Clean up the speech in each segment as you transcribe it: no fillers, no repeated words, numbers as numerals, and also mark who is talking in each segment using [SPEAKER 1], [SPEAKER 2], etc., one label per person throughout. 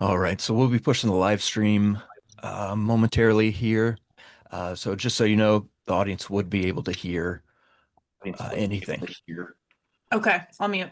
[SPEAKER 1] All right, so we'll be pushing the live stream momentarily here. So just so you know, the audience would be able to hear anything.
[SPEAKER 2] Okay, I'll mute.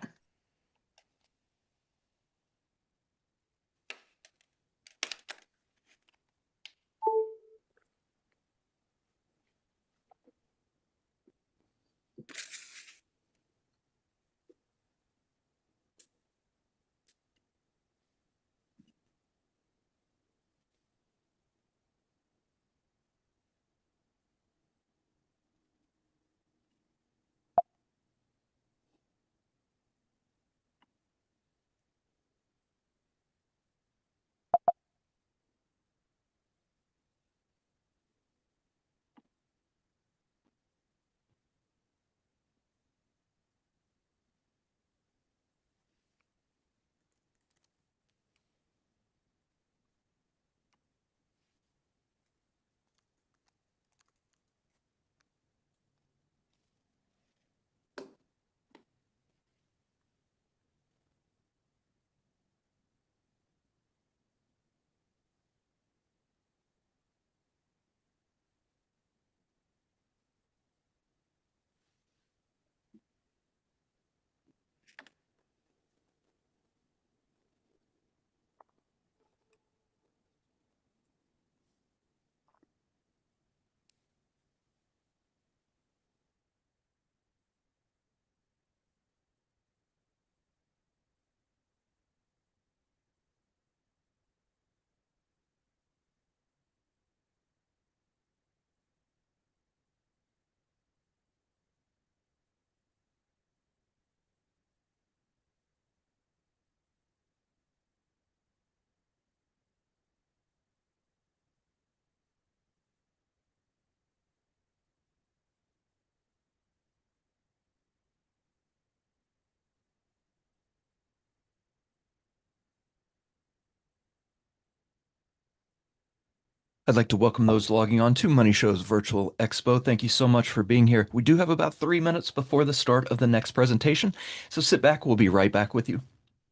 [SPEAKER 1] I'd like to welcome those logging on to Money Show's virtual expo. Thank you so much for being here. We do have about 3 minutes before the start of the next presentation, so sit back. We'll be right back with you.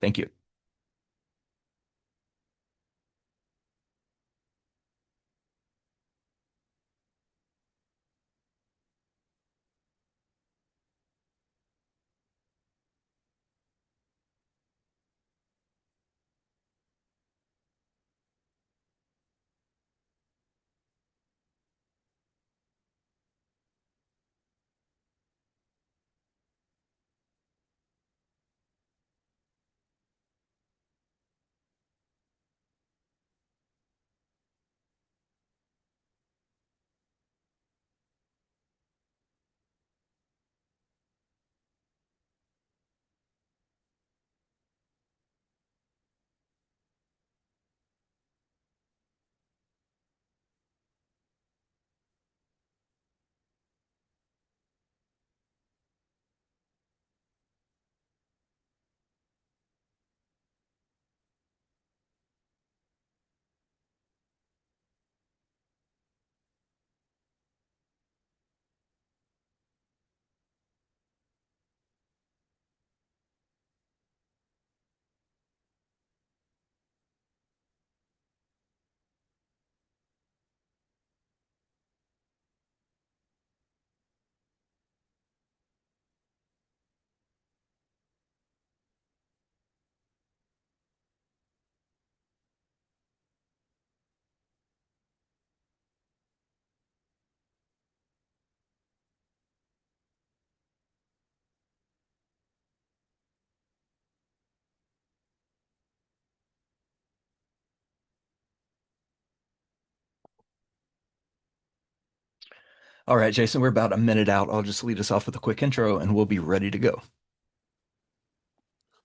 [SPEAKER 1] Thank you. All right, Jason, we're about a minute out. I'll just lead us off with a quick intro and we'll be ready to go.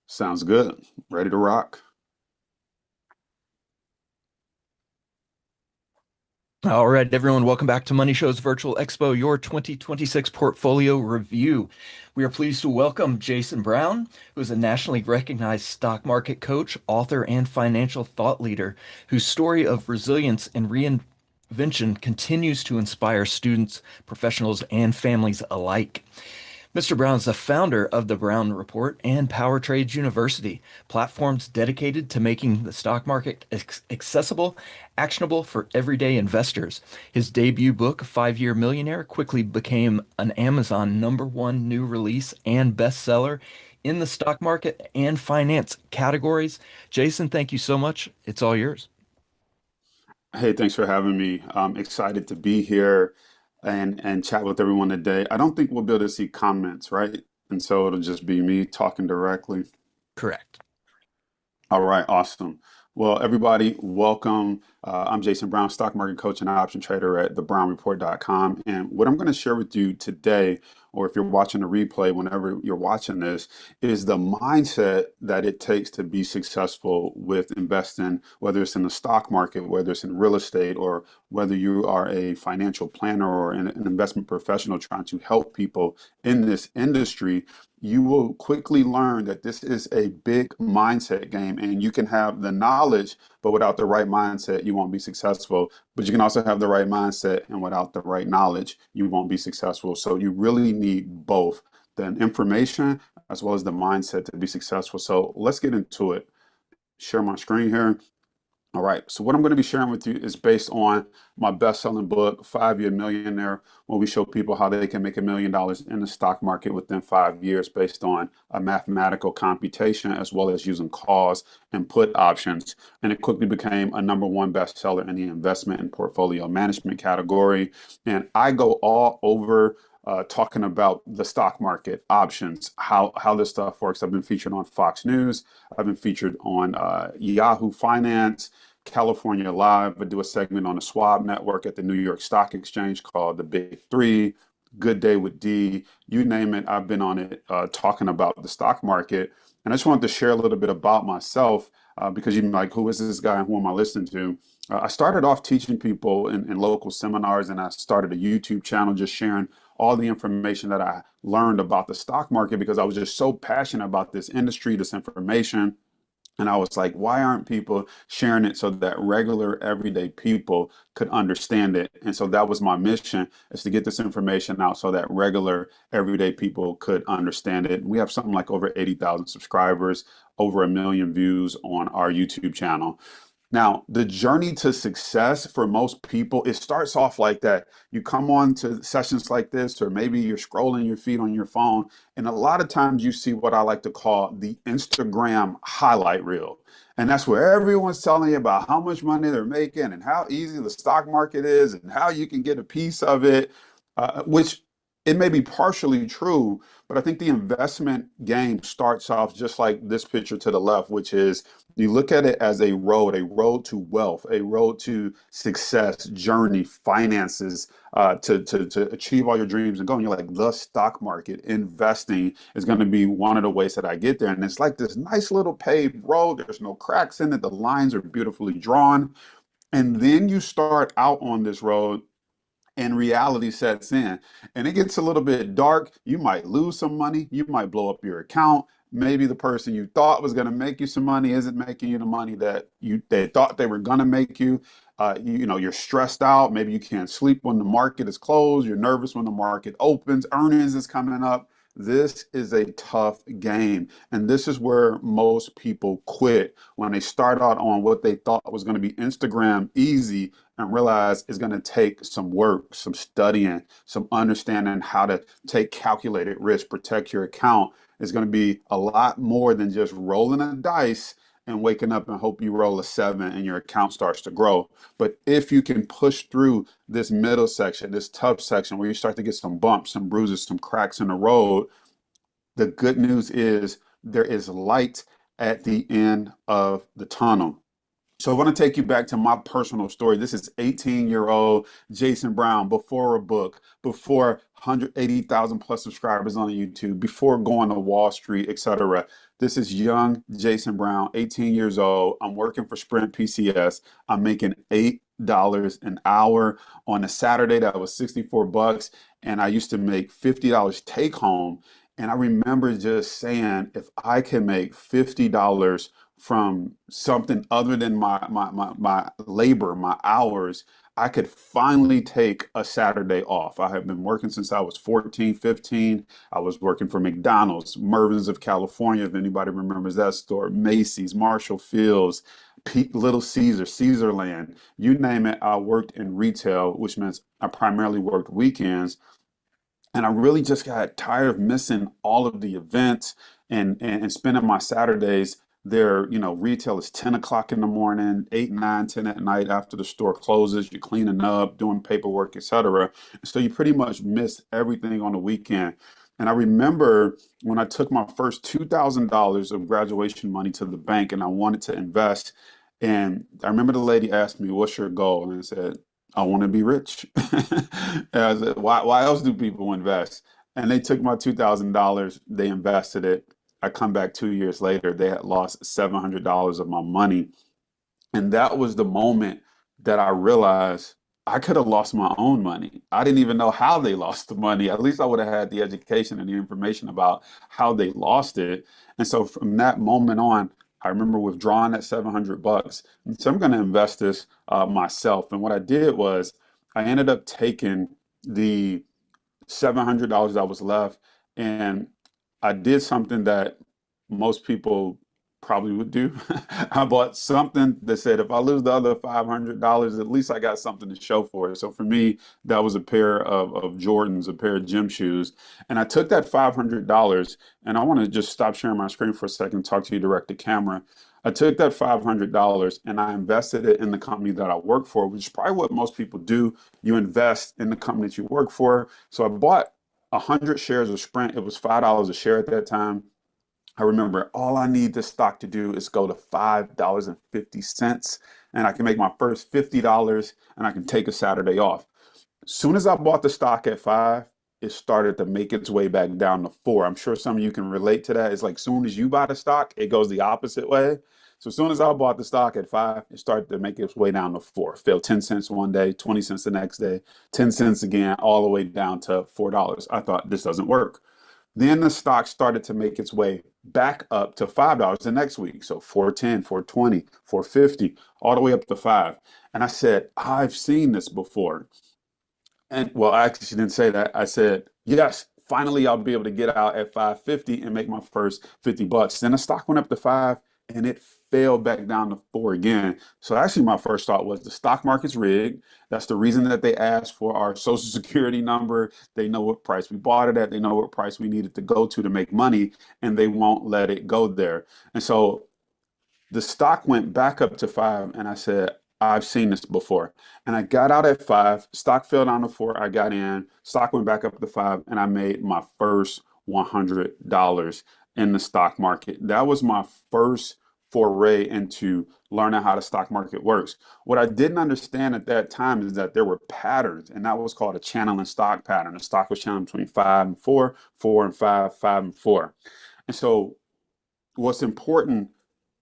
[SPEAKER 3] Sounds good. Ready to rock?
[SPEAKER 1] All right, everyone, welcome back to Money Show's Virtual Expo, your 2026 portfolio review. We are pleased to welcome Jason Brown, who is a nationally recognized stock market coach, author, and financial thought leader, whose story of resilience and reinvention continues to inspire students, professionals, and families alike. Mr. Brown is the founder of the Brown Report and Power Trades University, platforms dedicated to making the stock market accessible, actionable for everyday investors. His debut book, 5-Year Millionaire, quickly became an Amazon #1 new release and bestseller in the stock market and finance categories. Jason, thank you so much. It's all yours.
[SPEAKER 3] Hey, thanks for having me. I'm excited to be here and chat with everyone today. I don't think we'll be able to see comments, right? And so it'll just be me talking directly.
[SPEAKER 1] Correct.
[SPEAKER 3] All right, awesome. Well, everybody, welcome. I'm Jason Brown, stock market coach and option trader at thebrownreport.com. And what I'm going to share with you today, or if you're watching a replay, whenever you're watching this, is the mindset that it takes to be successful with investing, whether it's in the stock market, whether it's in real estate, or whether you are a financial planner or an investment professional trying to help people in this industry. You will quickly learn that this is a big mindset game, and you can have the knowledge, but without the right mindset, you won't be successful. But you can also have the right mindset, and without the right knowledge, you won't be successful. So you really need both the information as well as the mindset to be successful. So let's get into it. Share my screen here. All right, so what I'm going to be sharing with you is based on my best-selling book, 5-Year Millionaire, where we show people how they can make $1 million in the stock market within 5 years based on a mathematical computation, as well as using calls and put options. And it quickly became a #1 bestseller in the investment and portfolio management category. And I go all over talking about the stock market options, how this stuff works. I've been featured on Fox News. I've been featured on Yahoo Finance, California Live. I do a segment on the Schwab Network at the New York Stock Exchange called The Big Three, Good Day with D, you name it. I've been on it talking about the stock market. And I just wanted to share a little bit about myself because you're like, who is this guy and who am I listening to? I started off teaching people in local seminars, and I started a YouTube channel just sharing all the information that I learned about the stock market because I was just so passionate about this industry, this information. And I was like, why aren't people sharing it so that regular, everyday people could understand it? And so that was my mission, is to get this information out so that regular, everyday people could understand it. We have something like over 80,000 subscribers, over 1 million views on our YouTube channel. Now, the journey to success for most people, it starts off like that. You come on to sessions like this, or maybe you're scrolling your feed on your phone, and a lot of times you see what I like to call the Instagram highlight reel. And that's where everyone's telling you about how much money they're making and how easy the stock market is and how you can get a piece of it, which it may be partially true, but I think the investment game starts off just like this picture to the left, which is you look at it as a road to wealth, a road to success, journey, finances, to achieve all your dreams and go. And you're like, the stock market, investing is going to be one of the ways that I get there. And it's like this nice little paved road. There's no cracks in it. The lines are beautifully drawn. And then you start out on this road and reality sets in and it gets a little bit dark. You might lose some money, you might blow up your account. Maybe the person you thought was going to make you some money isn't making you the money that they thought they were going to make you. You're stressed out. Maybe you can't sleep when the market is closed. You're nervous when the market opens. Earnings is coming up. This is a tough game. And this is where most people quit when they start out on what they thought was going to be Instagram easy and realize it's going to take some work, some studying, some understanding how to take calculated risk, protect your account. It's going to be a lot more than just rolling a dice and waking up and hope you roll a 7 and your account starts to grow. But if you can push through this middle section, this tough section where you start to get some bumps, some bruises, some cracks in the road, the good news is there is light at the end of the tunnel. So I want to take you back to my personal story. This is 18-year-old Jason Brown before a book, before 180,000 plus subscribers on YouTube, before going to Wall Street, etc. This is young Jason Brown, 18 years old. I'm working for Sprint PCS. I'm making $8 an hour. On a Saturday, that was 64 bucks. And I used to make $50 take home. And I remember just saying, if I can make $50 from something other than my labor, my hours, I could finally take a Saturday off. I have been working since I was 14, 15. I was working for McDonald's, Mervyn's of California, if anybody remembers that store, Macy's, Marshall Fields, Little Caesar, Caesarland, you name it. I worked in retail, which means I primarily worked weekends. And I really just got tired of missing all of the events and spending my Saturdays there. Retail is 10 o'clock in the morning, 8, 9, 10 at night after the store closes. You're cleaning up, doing paperwork, etc. So you pretty much miss everything on the weekend. And I remember when I took my first $2,000 of graduation money to the bank and I wanted to invest. And I remember the lady asked me, "What's your goal?" And I said, "I want to be rich." And I said, why else do people invest? And they took my $2,000, they invested it. I come back 2 years later, they had lost $700 of my money. And that was the moment that I realized I could have lost my own money. I didn't even know how they lost the money. At least I would have had the education and the information about how they lost it. And so from that moment on, I remember withdrawing that $700. And so I'm going to invest this myself. And what I did was I ended up taking the $700 that was left, and I did something that most people probably would do. I bought something that said if I lose the other $500, at least I got something to show for it. So for me, that was a pair of Jordans, a pair of gym shoes. And I took that $500, and I want to just stop sharing my screen for a second, talk to you direct to camera. I took that $500 and I invested it in the company that I work for, which is probably what most people do. You invest in the company that you work for. So I bought 100 shares of Sprint. It was $5 a share at that time. I remember all I need this stock to do is go to $5.50, and I can make my first $50 and I can take a Saturday off. As soon as I bought the stock at 5, it started to make its way back down to 4. I'm sure some of you can relate to that. It's like soon as you buy the stock, it goes the opposite way. So as soon as I bought the stock at 5, it started to make its way down to 4. Fell 10 cents one day, 20 cents the next day, 10 cents again, all the way down to $4. I thought this doesn't work. Then the stock started to make its way back up to $5 the next week. So 410, 420, 450, all the way up to 5. And I said, I've seen this before. And well, I actually didn't say that. I said, yes, finally I'll be able to get out at 550 and make my first $50. Then the stock went up to 5 and it fell back down to 4 again. So actually my first thought was the stock market's rigged. That's the reason that they asked for our social security number. They know what price we bought it at. They know what price we needed to go to make money, and they won't let it go there. And so the stock went back up to 5, and I said, I've seen this before. And I got out at 5, stock fell down to 4, I got in, stock went back up to 5, and I made my first $100 in the stock market. That was my first foray into learning how the stock market works. What I didn't understand at that time is that there were patterns, and that was called a channeling stock pattern. The stock was channeling between 5 and 4, 4 and 5, 5 and 4. And so what's important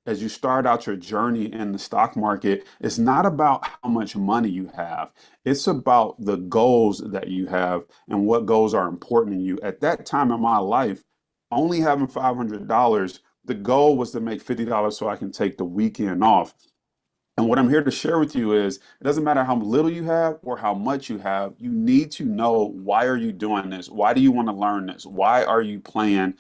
[SPEAKER 3] as you start out your journey in the stock market, it's not about how much money you have. It's about the goals that you have and what goals are important in you. At that time in my life, only having $500, the goal was to make $50 so I can take the weekend off. And what I'm here to share with you is it doesn't matter how little you have or how much you have. You need to know, why are you doing this? Why do you want to learn this? Why are you playing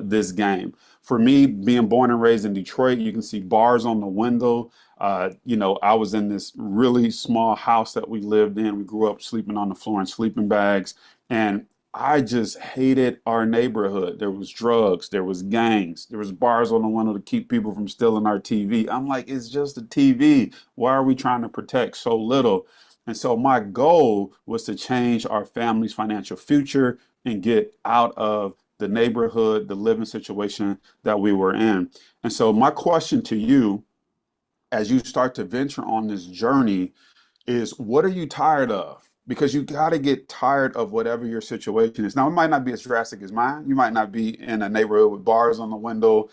[SPEAKER 3] this game? For me, being born and raised in Detroit, you can see bars on the window. I was in this really small house that we lived in. We grew up sleeping on the floor in sleeping bags. And I just hated our neighborhood. There was drugs, there was gangs, there was bars on the window to keep people from stealing our TV. I'm like, it's just a TV. Why are we trying to protect so little? And so my goal was to change our family's financial future and get out of the neighborhood, the living situation that we were in. And so my question to you, as you start to venture on this journey, is what are you tired of? Because you got to get tired of whatever your situation is. Now, it might not be as drastic as mine. You might not be in a neighborhood with bars on the window,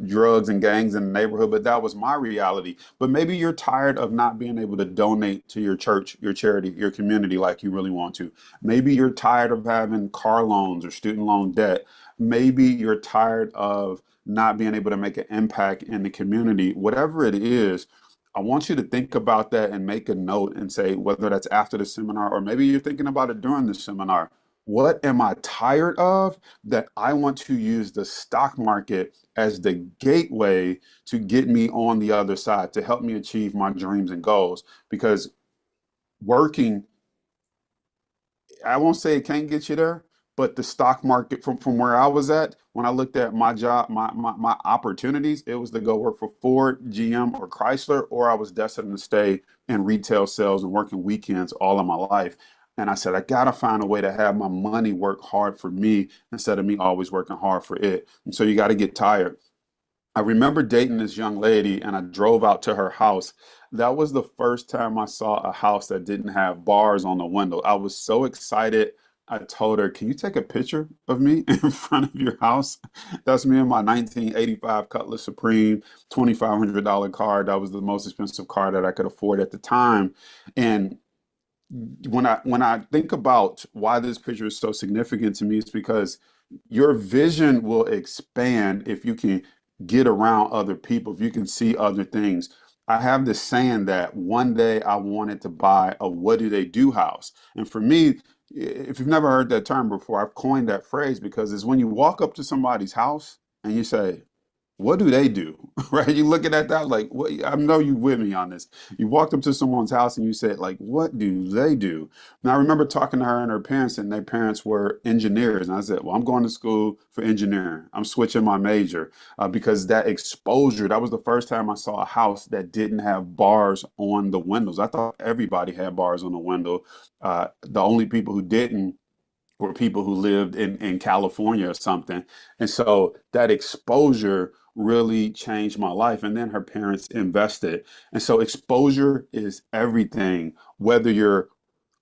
[SPEAKER 3] drugs and gangs in the neighborhood, but that was my reality. But maybe you're tired of not being able to donate to your church, your charity, your community like you really want to. Maybe you're tired of having car loans or student loan debt. Maybe you're tired of not being able to make an impact in the community, whatever it is, I want you to think about that and make a note and say, whether that's after the seminar or maybe you're thinking about it during the seminar, what am I tired of that I want to use the stock market as the gateway to get me on the other side, to help me achieve my dreams and goals? Because working, I won't say it can't get you there, but the stock market from where I was at, when I looked at my job, my opportunities, it was to go work for Ford, GM, or Chrysler, or I was destined to stay in retail sales and working weekends all of my life. And I said, I gotta find a way to have my money work hard for me instead of me always working hard for it. And so you got to get tired. I remember dating this young lady and I drove out to her house. That was the first time I saw a house that didn't have bars on the window. I was so excited. I told her, "Can you take a picture of me in front of your house?" That's me in my 1985 Cutlass Supreme $2,500 car. That was the most expensive car that I could afford at the time. And when I think about why this picture is so significant to me, it's because your vision will expand if you can get around other people, if you can see other things. I have this saying that one day I wanted to buy a what do they do house. And for me, if you've never heard that term before, I've coined that phrase because it's when you walk up to somebody's house and you say, what do they do? Right? You're looking at that like, what? I know you with me on this. You walked up to someone's house and you said, like, what do they do? And I remember talking to her and her parents, and their parents were engineers. And I said, well, I'm going to school for engineering. I'm switching my major because that exposure, that was the first time I saw a house that didn't have bars on the windows. I thought everybody had bars on the window. The only people who didn't were people who lived in California or something. And so that exposure really changed my life. And then her parents invested. And so exposure is everything, whether you're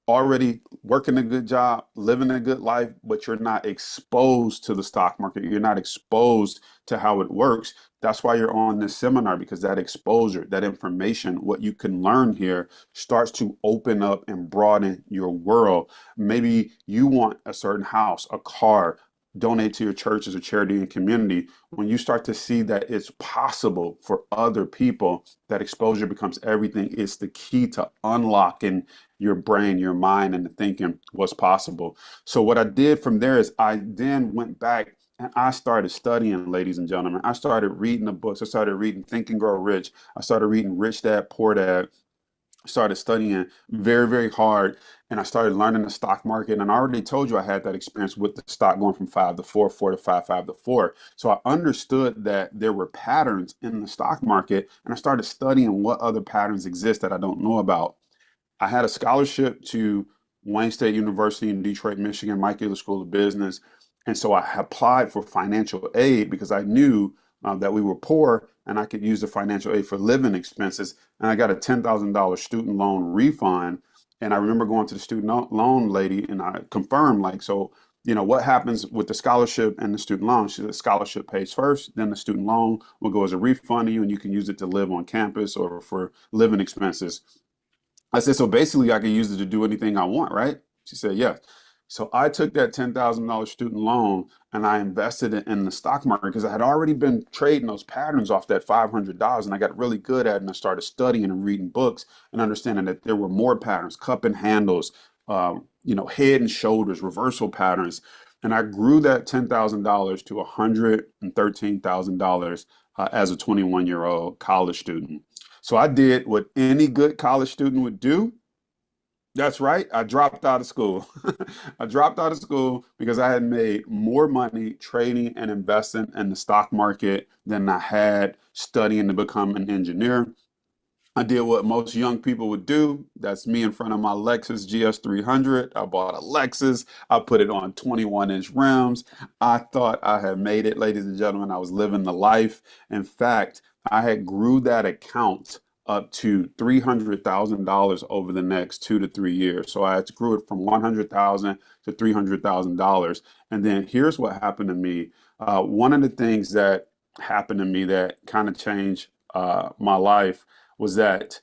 [SPEAKER 3] already working a good job, living a good life, but you're not exposed to the stock market. You're not exposed to how it works. That's why you're on this seminar, because that exposure, that information, what you can learn here starts to open up and broaden your world. Maybe you want a certain house, a car, donate to your church as a charity and community. When you start to see that it's possible for other people, that exposure becomes everything. It's the key to unlocking your brain, your mind, and the thinking what's possible. So what I did from there is I then went back and I started studying, ladies and gentlemen. I started reading the books. I started reading Think and Grow Rich. I started reading Rich Dad Poor Dad. Started studying very, very hard, and I started learning the stock market. And I already told you I had that experience with the stock going from five to four, four to five, five to four. So I understood that there were patterns in the stock market, and I started studying what other patterns exist that I don't know about. I had a scholarship to Wayne State University in Detroit, Michigan, Mike Ehler School of Business. And so I applied for financial aid because I knew that we were poor and I could use the financial aid for living expenses. And I got a $10,000 student loan refund. And I remember going to the loan lady and I confirmed, like, so, what happens with the scholarship and the student loan? She said the scholarship pays first, then the student loan will go as a refund to you and you can use it to live on campus or for living expenses. I said, so basically I can use it to do anything I want, right? She said, yes. So I took that $10,000 student loan and I invested it in the stock market because I had already been trading those patterns off that $500 and I got really good at it and I started studying and reading books and understanding that there were more patterns, cup and handles, head and shoulders, reversal patterns. And I grew that $10,000 to $113,000 as a 21-year-old college student. So I did what any good college student would do. That's right. I dropped out of school. I dropped out of school because I had made more money trading and investing in the stock market than I had studying to become an engineer. I did what most young people would do. That's me in front of my Lexus GS 300. I bought a Lexus. I put it on 21-inch rims. I thought I had made it, ladies and gentlemen. I was living the life. In fact, I had grew that account up to $300,000 over the next 2 to 3 years. So I had grew it from 100,000 to $300,000. And then here's what happened to me. One of the things that happened to me that kind of changed my life was that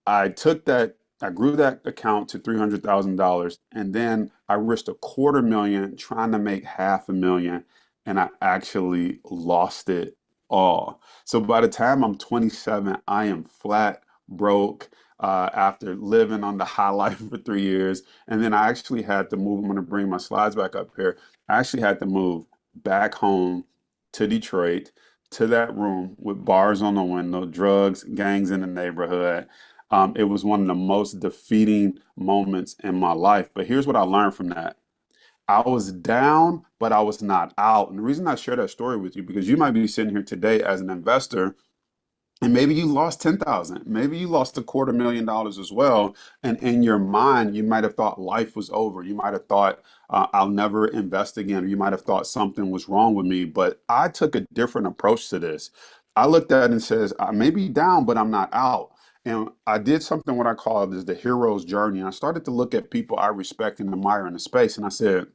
[SPEAKER 3] I grew that account to $300,000, and then I risked a quarter million trying to make half a million. and I actually lost it all. So by the time I'm 27, I am flat broke after living on the high life for 3 years. And then I actually had to move. I'm going to bring my slides back up here. I actually had to move back home to Detroit to that room with bars on the window, drugs, gangs in the neighborhood. It was one of the most defeating moments in my life. But here's what I learned from that. I was down, but I was not out. And the reason I share that story with you, because you might be sitting here today as an investor and maybe you lost 10,000. Maybe you lost $250,000 as well. And in your mind, you might have thought life was over. You might have thought, I'll never invest again. Or you might have thought something was wrong with me. But I took a different approach to this. I looked at it and says, I may be down, but I'm not out. And I did something what I call is the hero's journey. And I started to look at people I respect and admire in the space. And I said,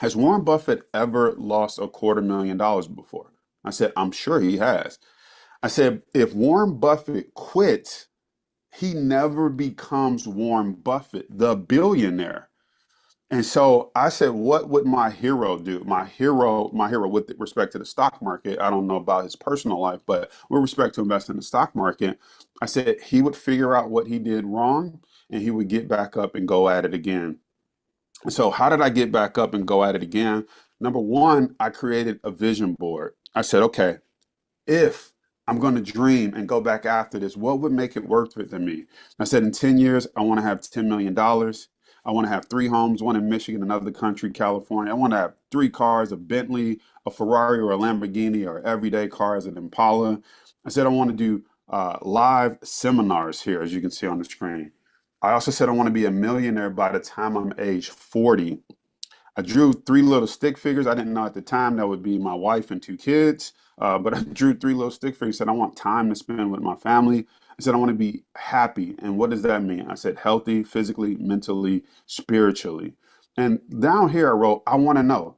[SPEAKER 3] has Warren Buffett ever lost $250,000 before? I said, I'm sure he has. I said, if Warren Buffett quits, he never becomes Warren Buffett, the billionaire. And so I said, what would my hero do? My hero with respect to the stock market, I don't know about his personal life, but with respect to investing in the stock market, I said he would figure out what he did wrong and he would get back up and go at it again. So how did I get back up and go at it again? Number one, I created a vision board. I said, okay, if I'm going to dream and go back after this, what would make it worth it to me? I said, in 10 years, I want to have $10 million. Dollars. I want to have three homes, one in Michigan, another country, California. I want to have three cars, a Bentley, a Ferrari, or a Lamborghini, or everyday cars, an Impala. I said, I want to do live seminars here, as you can see on the screen. I also said, I want to be a millionaire by the time I'm age 40. I drew three little stick figures. I didn't know at the time that would be my wife and two kids, but I drew three little stick figures. Said I want time to spend with my family. I said I want to be happy. And what does that mean? I said healthy, physically, mentally, spiritually. And down here I wrote, I want to know.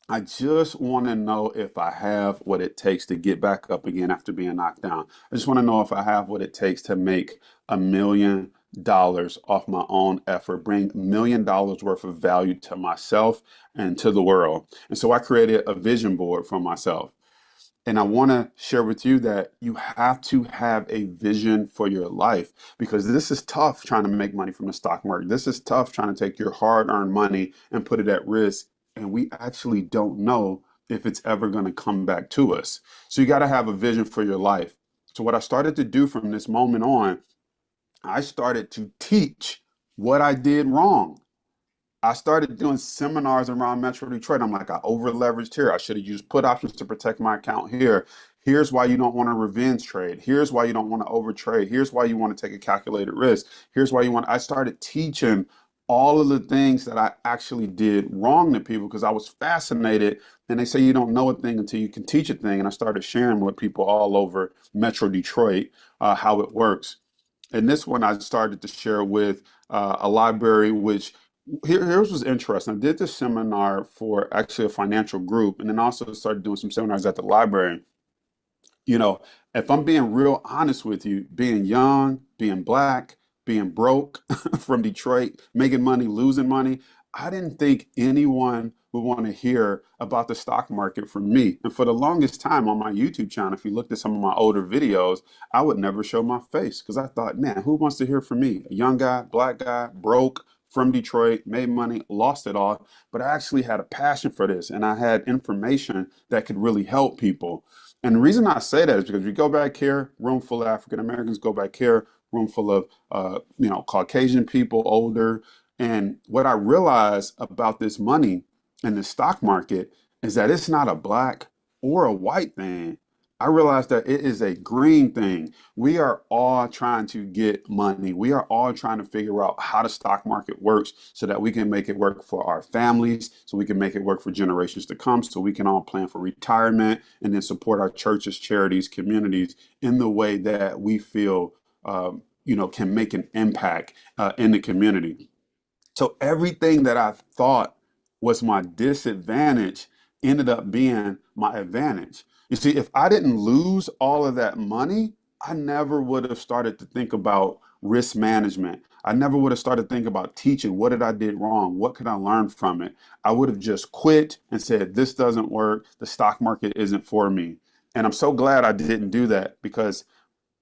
[SPEAKER 3] I just want to know if I have what it takes to get back up again after being knocked down. I just want to know if I have what it takes to make $1 million off my own effort, bring $1 million worth of value to myself and to the world. And so I created a vision board for myself. And I want to share with you that you have to have a vision for your life because this is tough trying to make money from the stock market. This is tough trying to take your hard earned money and put it at risk. And we actually don't know if it's ever going to come back to us. So you got to have a vision for your life. So, what I started to do from this moment on, I started to teach what I did wrong. I started doing seminars around Metro Detroit. I'm like, I over leveraged here. I should have used put options to protect my account here. Here's why you don't want to revenge trade. Here's why you don't want to overtrade. Here's why you want to take a calculated risk. Here's why you want. I started teaching all of the things that I actually did wrong to people because I was fascinated. And they say you don't know a thing until you can teach a thing. And I started sharing with people all over Metro Detroit how it works. And this one I started to share with a library, which here's what's interesting. I did this seminar for actually a financial group, and then also started doing some seminars at the library. You know, if I'm being real honest with you, being young, being black, being broke from Detroit, making money, losing money, I didn't think anyone would want to hear about the stock market from me. And for the longest time on my YouTube channel, if you looked at some of my older videos, I would never show my face because I thought, man, who wants to hear from me? A young guy, black guy, broke from Detroit, made money, lost it all. But I actually had a passion for this and I had information that could really help people. And the reason I say that is because we go back here, room full of African Americans, go back here, room full of Caucasian people, older. And what I realized about this money in the stock market is that it's not a black or a white thing. I realized that it is a green thing. We are all trying to get money. We are all trying to figure out how the stock market works so that we can make it work for our families, so we can make it work for generations to come, so we can all plan for retirement and then support our churches, charities, communities in the way that we feel can make an impact in the community. So everything that I thought was my disadvantage ended up being my advantage. You see, if I didn't lose all of that money, I never would have started to think about risk management. I never would have started thinking about teaching. What did I did wrong? What could I learn from it? I would have just quit and said, this doesn't work. The stock market isn't for me. And I'm so glad I didn't do that, because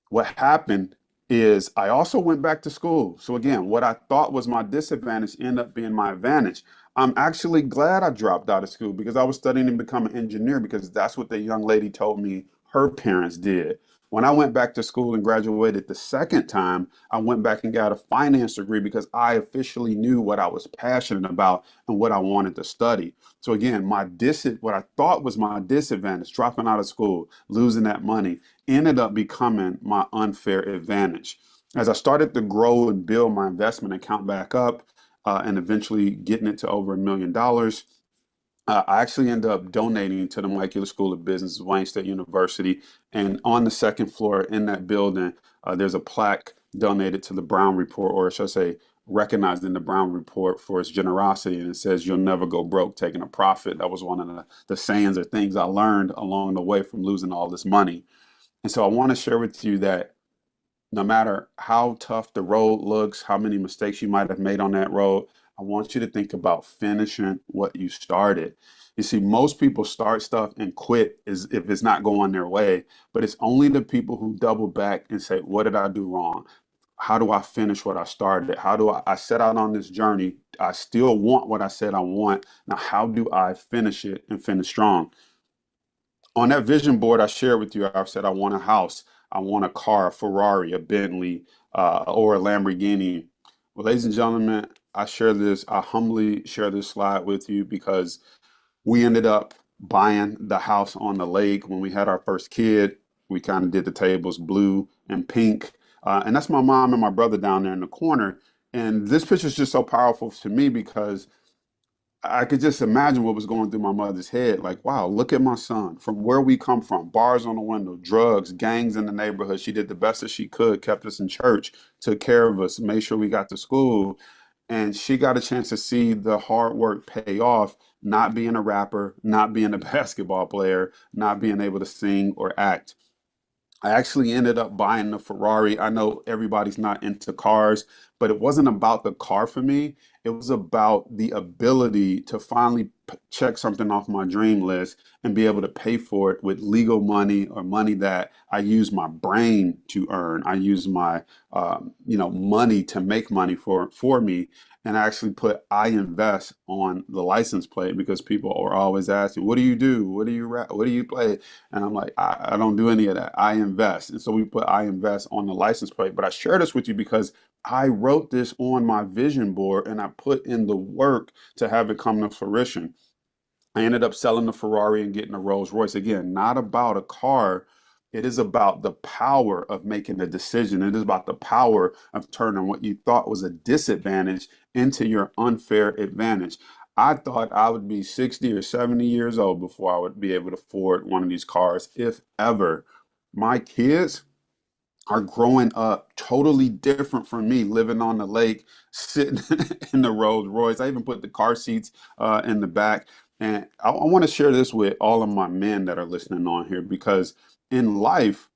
[SPEAKER 3] what happened is I also went back to school. So again, what I thought was my disadvantage ended up being my advantage. I'm actually glad I dropped out of school, because I was studying to become an engineer, because that's what the young lady told me her parents did. When I went back to school and graduated the second time, I went back and got a finance degree, because I officially knew what I was passionate about and what I wanted to study. So again, what I thought was my disadvantage, dropping out of school, losing that money, ended up becoming my unfair advantage. As I started to grow and build my investment account back up, and eventually getting it to over $1 million, I actually ended up donating to the Molecular School of Business at Wayne State University. And on the second floor in that building, there's a plaque donated to the Brown Report, or should I say, recognized in the Brown Report for its generosity. And it says, "You'll never go broke taking a profit." That was one of the sayings or things I learned along the way from losing all this money. And so I want to share with you that no matter how tough the road looks, how many mistakes you might have made on that road, I want you to think about finishing what you started. You see, most people start stuff and quit is if it's not going their way, but it's only the people who double back and say, what did I do wrong? How do I finish what I started? How do I set out on this journey? I still want what I said I want. Now, how do I finish it and finish strong? On that vision board I shared with you, I've said I want a house, I want a car, a Ferrari, a Bentley, or a Lamborghini. Well, ladies and gentlemen, I humbly share this slide with you because we ended up buying the house on the lake when we had our first kid. We kind of did the tables blue and pink. And that's my mom and my brother down there in the corner. And this picture is just so powerful to me because I could just imagine what was going through my mother's head. Like, wow, look at my son from where we come from, bars on the window, drugs, gangs in the neighborhood. She did the best that she could, kept us in church, took care of us, made sure we got to school. And she got a chance to see the hard work pay off, not being a rapper, not being a basketball player, not being able to sing or act. I actually ended up buying the Ferrari. I know everybody's not into cars, but it wasn't about the car for me. It was about the ability to finally check something off my dream list and be able to pay for it with legal money, or money that I use my brain to earn. I use my, money to make money for me. And I actually put "I invest" on the license plate, because people are always asking, "What do you do? What do you rap? What do you play?" And I'm like, I don't do any of that. I invest. And so we put "I invest" on the license plate. But I share this with you because I wrote this on my vision board and I put in the work to have it come to fruition. I ended up selling the Ferrari and getting a Rolls Royce. Again, not about a car. It is about the power of making a decision. It is about the power of turning what you thought was a disadvantage into your unfair advantage. I thought I would be 60 or 70 years old before I would be able to afford one of these cars, if ever. My kids are growing up totally different from me, living on the lake, sitting in the Rolls Royce. I even put the car seats in the back. And I want to share this with all of my men that are listening on here, because in life,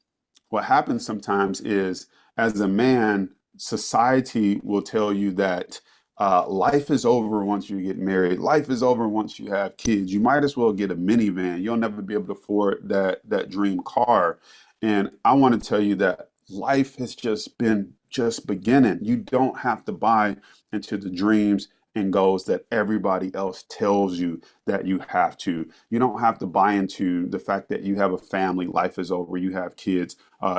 [SPEAKER 3] what happens sometimes is, as a man, society will tell you that life is over once you get married. Life is over once you have kids. You might as well get a minivan. You'll never be able to afford that dream car. And I want to tell you that life has just been just beginning. You don't have to buy into the dreams and goals that everybody else tells you that you have to. You don't have to buy into the fact that you have a family, life is over, you have kids,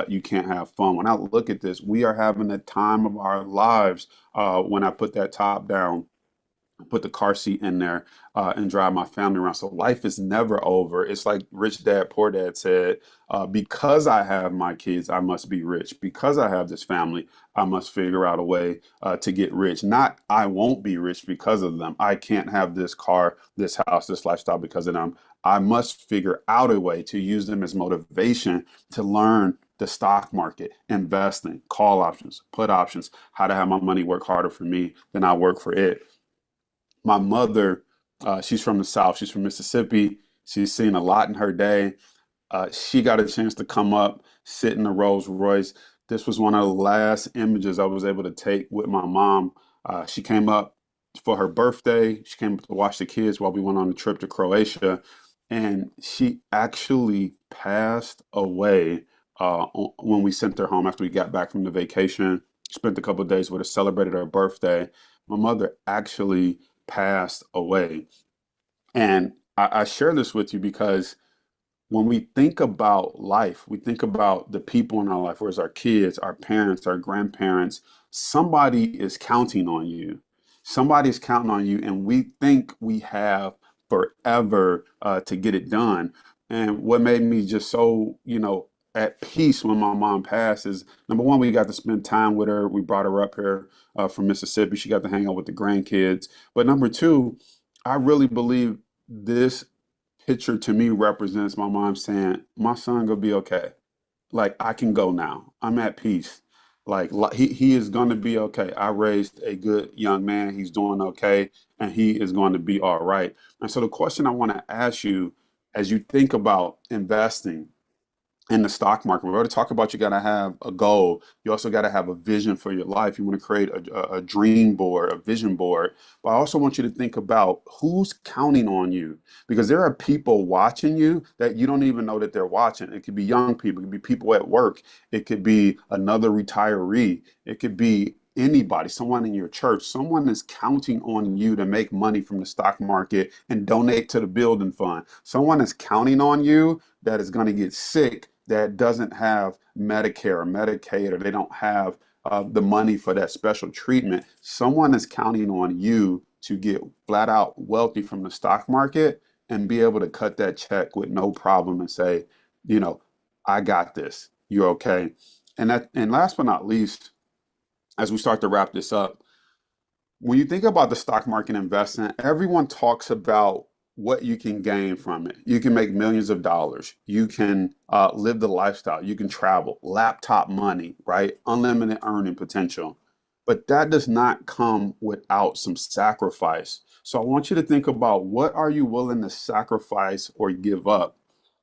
[SPEAKER 3] you can't have fun. When I look at this, we are having the time of our lives when I put that top down, put the car seat in there, and drive my family around. So life is never over. It's like Rich Dad Poor Dad said, because I have my kids, I must be rich. Because I have this family, I must figure out a way to get rich. Not I won't be rich because of them. I can't have this car, this house, this lifestyle because of them. I must figure out a way to use them as motivation to learn the stock market, investing, call options, put options, how to have my money work harder for me than I work for it. My mother, she's from the South. She's from Mississippi. She's seen a lot in her day. She got a chance to come up, sit in the Rolls Royce. This was one of the last images I was able to take with my mom. She came up for her birthday. She came up to watch the kids while we went on a trip to Croatia, and she actually passed away when we sent her home after we got back from the vacation. Spent a couple of days with her, celebrated her birthday. My mother actually passed away. And I share this with you because when we think about life, we think about the people in our life, whereas our kids, our parents, our grandparents, somebody is counting on you. Somebody is counting on you, and we think we have forever to get it done. And what made me just so, at peace when my mom passed is number one, we got to spend time with her. We brought her up here from Mississippi. She got to hang out with the grandkids. But number two, I really believe this picture to me represents my mom saying, "My son gonna be okay. Like I can go now. I'm at peace. He is gonna be okay. I raised a good young man. He's doing okay, and he is going to be all right." And so the question I want to ask you, as you think about investing in the stock market, we already talked about you got to have a goal. You also got to have a vision for your life. You want to create a dream board, a vision board. But I also want you to think about who's counting on you because there are people watching you that you don't even know that they're watching. It could be young people, it could be people at work, it could be another retiree, it could be anybody, someone in your church, someone is counting on you to make money from the stock market and donate to the building fund. Someone is counting on you that is going to get sick that doesn't have Medicare or Medicaid or they don't have the money for that special treatment. Someone is counting on you to get flat out wealthy from the stock market and be able to cut that check with no problem and say, you know, I got this. You're okay. And last but not least, as we start to wrap this up, when you think about the stock market investing, everyone talks about what you can gain from it. You can make millions of dollars. You can live the lifestyle. You can travel, laptop money, right? Unlimited earning potential. But that does not come without some sacrifice. So I want you to think about what are you willing to sacrifice or give up?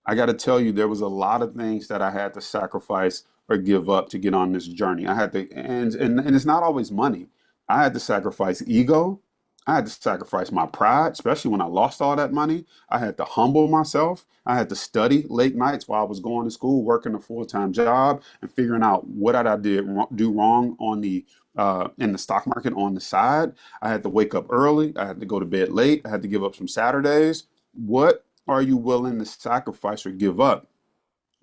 [SPEAKER 3] I got to tell you, there was a lot of things that I had to sacrifice or give up to get on this journey. I had to, and it's not always money. I had to sacrifice ego. I had to sacrifice my pride, especially when I lost all that money. I had to humble myself. I had to study late nights while I was going to school, working a full-time job, and figuring out what do wrong on the in the stock market on the side. I had to wake up early. I had to go to bed late. I had to give up some Saturdays. What are you willing to sacrifice or give up?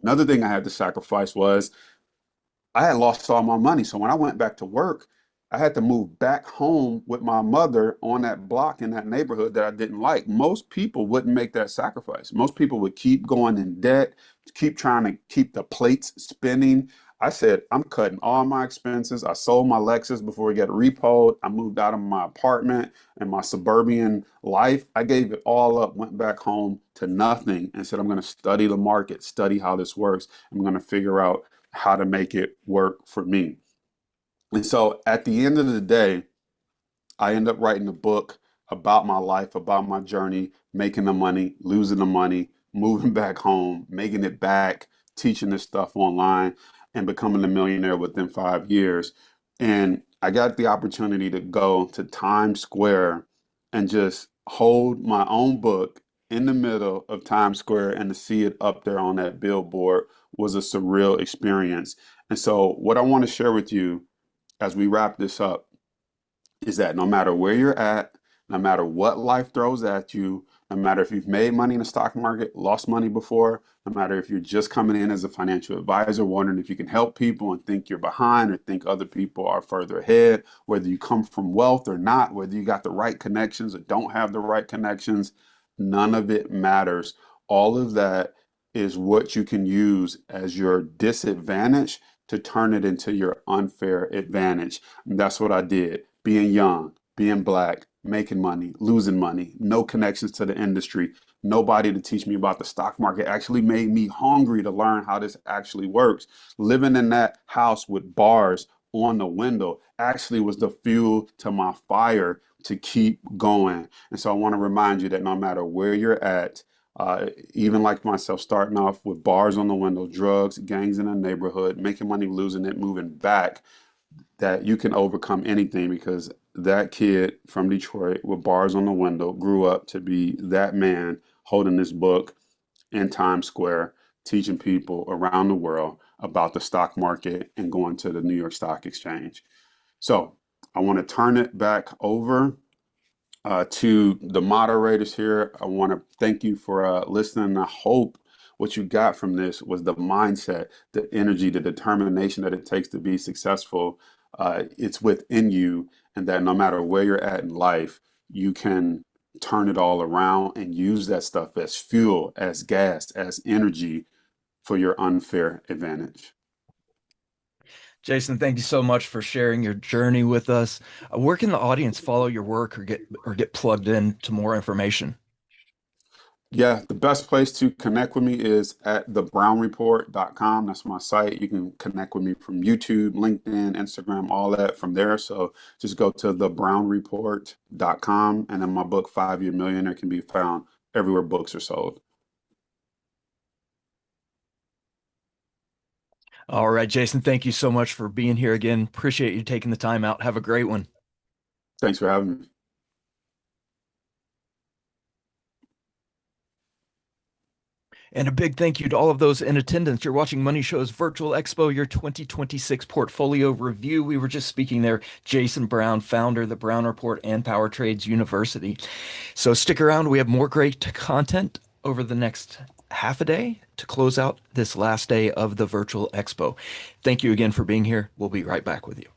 [SPEAKER 3] Another thing I had to sacrifice was I had lost all my money. So when I went back to work, I had to move back home with my mother on that block in that neighborhood that I didn't like. Most people wouldn't make that sacrifice. Most people would keep going in debt, keep trying to keep the plates spinning. I said, I'm cutting all my expenses. I sold my Lexus before it got repoed. I moved out of my apartment and my suburban life. I gave it all up, went back home to nothing and said, I'm going to study the market, study how this works. I'm going to figure out how to make it work for me. And so at the end of the day, I end up writing a book about my life, about my journey, making the money, losing the money, moving back home, making it back, teaching this stuff online, and becoming a millionaire within 5 years. And I got the opportunity to go to Times Square and just hold my own book in the middle of Times Square and to see it up there on that billboard was a surreal experience. And so, what I want to share with you as we wrap this up is that no matter where you're at, no matter what life throws at you, no matter if you've made money in the stock market, lost money before, no matter if you're just coming in as a financial advisor, wondering if you can help people and think you're behind or think other people are further ahead, whether you come from wealth or not, whether you got the right connections or don't have the right connections, none of it matters. All of that is what you can use as your disadvantage to turn it into your unfair advantage. And that's what I did. Being young, being black, making money, losing money, no connections to the industry, nobody to teach me about the stock market actually made me hungry to learn how this actually works. Living in that house with bars on the window actually was the fuel to my fire to keep going. And so I want to remind you that no matter where you're at, Even like myself, starting off with bars on the window, drugs, gangs in the neighborhood, making money, losing it, moving back, that you can overcome anything because that kid from Detroit with bars on the window grew up to be that man holding this book in Times Square, teaching people around the world about the stock market and going to the New York Stock Exchange. So I want to turn it back over to the moderators here. I want to thank you for listening. I hope what you got from this was the mindset, the energy, the determination that it takes to be successful. It's within you, and that no matter where you're at in life, you can turn it all around and use that stuff as fuel, as gas, as energy for your unfair advantage.
[SPEAKER 1] Jason, thank you so much for sharing your journey with us. Where can the audience follow your work or get plugged in to more information?
[SPEAKER 3] Yeah, the best place to connect with me is at thebrownreport.com. That's my site. You can connect with me from YouTube, LinkedIn, Instagram, all that from there. So just go to thebrownreport.com. And then my book, 5 Year Millionaire, can be found everywhere books are sold.
[SPEAKER 1] All right, Jason, thank you so much for being here again. Appreciate you taking the time out. Have a great one.
[SPEAKER 3] Thanks for having me.
[SPEAKER 1] And a big thank you to all of those in attendance. You're watching Money Show's Virtual Expo, your 2026 portfolio review. We were just speaking there, Jason Brown, founder of the Brown Report and Power Trades University. So stick around. We have more great content over the next half a day to close out this last day of the Virtual Expo. Thank you again for being here. We'll be right back with you.